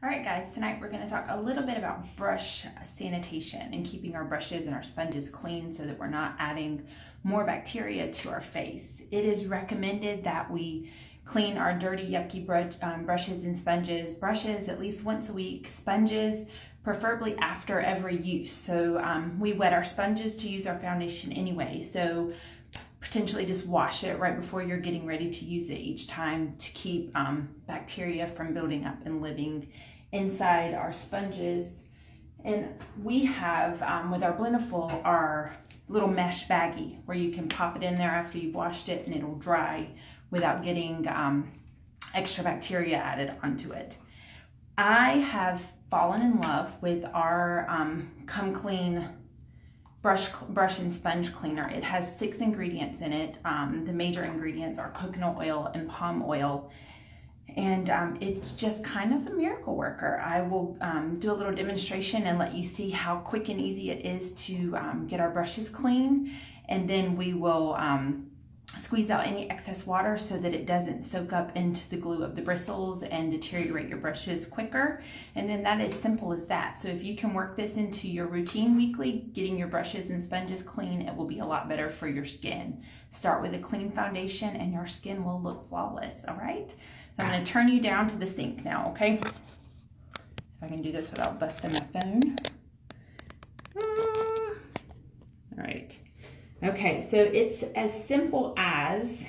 All right, guys, tonight we're going to talk a little bit about brush sanitation and keeping our brushes and our sponges clean so that we're not adding more bacteria to our face. It is recommended that we clean our dirty, yucky brushes and sponges. Brushes at least once a week, sponges preferably after every use. So we wet our sponges to use our foundation anyway. So potentially just wash it right before you're getting ready to use it each time to keep bacteria from building up and living inside our sponges. And we have, with our Blendiful, our little mesh baggie where you can pop it in there after you've washed it and it'll dry without getting extra bacteria added onto it. I have fallen in love with our Come Clean brush and sponge cleaner. It has 6 ingredients in it. The major ingredients are coconut oil and palm oil, and it's just kind of a miracle worker. I will do a little demonstration and let you see how quick and easy it is to get our brushes clean, and then we will squeeze out any excess water so that it doesn't soak up into the glue of the bristles and deteriorate your brushes quicker. And then that is simple as that. So if you can work this into your routine weekly, getting your brushes and sponges clean, it will be a lot better for your skin. Start with a clean foundation and your skin will look flawless, all right? So I'm gonna turn you down to the sink now, okay? If I can do this without busting my phone. All right. Okay, so it's as simple as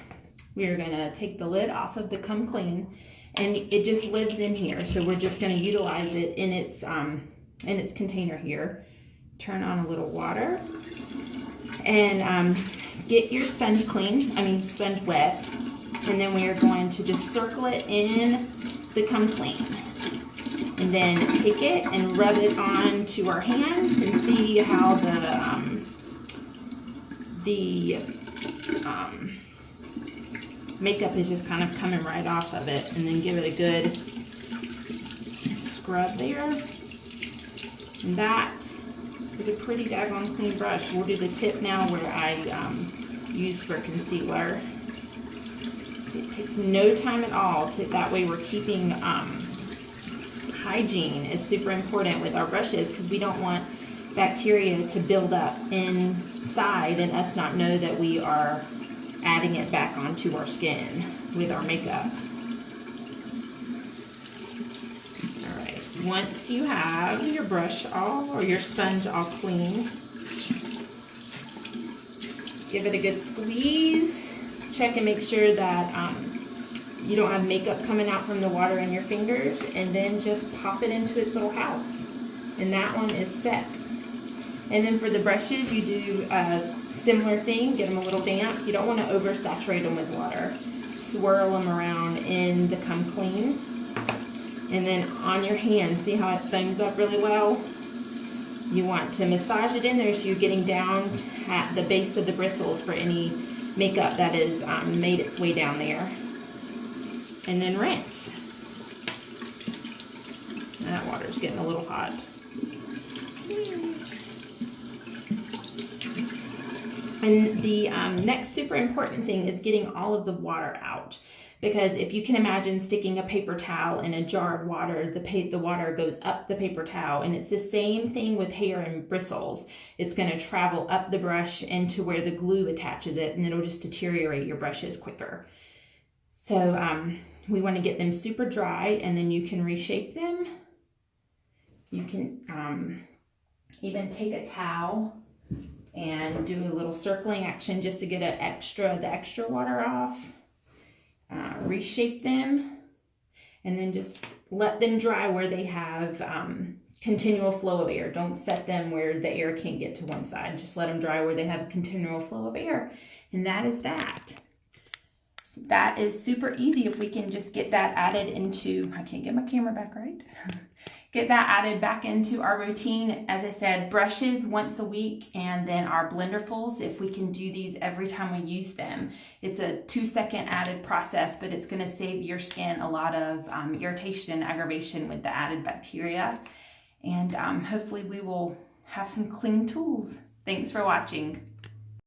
we're gonna take the lid off of the Come Clean, and it just lives in here. So we're just gonna utilize it in its container here. Turn on a little water and get your sponge sponge wet, and then we are going to just circle it in the Come Clean, and then take it and rub it onto our hands and see how the makeup is just kind of coming right off of it, and then give it a good scrub there. And that is a pretty daggone clean brush. We'll do the tip now where I use for concealer. See, it takes no time at all. That way we're keeping hygiene is super important with our brushes, because we don't want bacteria to build up inside and us not know that we are adding it back onto our skin with our makeup. All right, once you have your brush or your sponge all clean, give it a good squeeze. Check and make sure that you don't have makeup coming out from the water in your fingers, and then just pop it into its little house. And that one is set. And then for the brushes, you do a similar thing. Get them a little damp. You don't want to oversaturate them with water. Swirl them around in the Come Clean. And then on your hand, see how it foams up really well? You want to massage it in there so you're getting down at the base of the bristles for any makeup that is made its way down there. And then rinse. That water's getting a little hot. And the next super important thing is getting all of the water out. Because if you can imagine sticking a paper towel in a jar of water, the water goes up the paper towel. And it's the same thing with hair and bristles. It's going to travel up the brush into where the glue attaches it, and it'll just deteriorate your brushes quicker. So we want to get them super dry, and then you can reshape them. You can even take a towel and do a little circling action just to get the extra water off. Reshape them, and then just let them dry where they have continual flow of air. Don't set them where the air can't get to one side. Just let them dry where they have a continual flow of air. And that is that. That is super easy if we can just get that added into, I can't get my camera back right. Get that added back into our routine. As I said, brushes once a week, and then our Blenderfuls, if we can do these every time we use them. It's a 2-second added process, but it's gonna save your skin a lot of irritation and aggravation with the added bacteria. And hopefully we will have some clean tools. Thanks for watching.